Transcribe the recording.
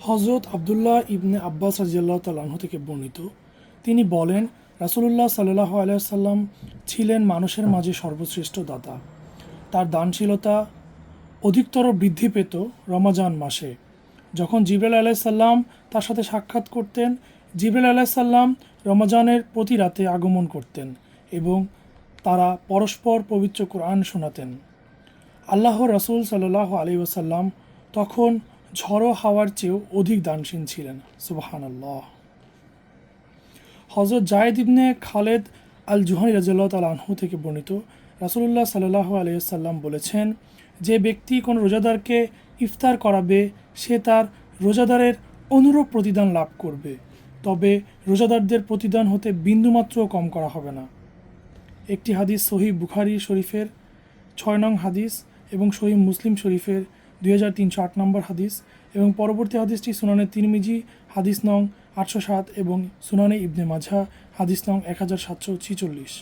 হজরত আবদুল্লাহ ইবনে আব্বাস রাদিয়াল্লাহু তাআলা আনহু থেকে বর্ণিত, তিনি বলেন, রাসূলুল্লাহ সাল্লাল্লাহু আলাইহি ওয়াসাল্লাম ছিলেন মানুষের মাঝে সর্বশ্রেষ্ঠ দাতা। তার দানশীলতা অধিকতর বৃদ্ধি পেত রমজান মাসে, যখন জিবরাইল আলাইহিস সালাম তার সাথে সাক্ষাৎ করতেন। জিবরাইল আলাইহিস সালাম রমজানের প্রতি রাতে আগমন করতেন এবং তারা পরস্পর পবিত্র কোরআন শোনাতেন। আল্লাহর রাসূল সাল্লাল্লাহু আলাইহি ওয়াসাল্লাম তখন ঝড়ো হাওয়ার চেয়েও অধিক দানশীল ছিলেন। সুবহানাল্লাহ। হযরত যায়েদ ইবনে খালেদ আল জুহানী রাদিয়াল্লাহু তাআলা আনহু থেকে বর্ণিত, রাসূলুল্লাহ সাল্লাল্লাহু আলাইহি ওয়াসাল্লাম বলেছেন, যে ব্যক্তি কোনো রোজাদারকে ইফতার করাবে সে তার রোজাদারের অনুরূপ প্রতিদান লাভ করবে, তবে রোজাদারদের প্রতিদান হতে বিন্দুমাত্রও কম করা হবে না। একটি হাদিস সহিহ বুখারী শরীফের 6 নং হাদিস এবং সহিহ মুসলিম শরীফের 2308 নম্বর হাদিস, এবং পরবর্তী হাদিসটি সুনানে তিরমিজি হাদিস নং 807 এবং সুনানে ইবনে মাজাহ হাদিস নং 1746।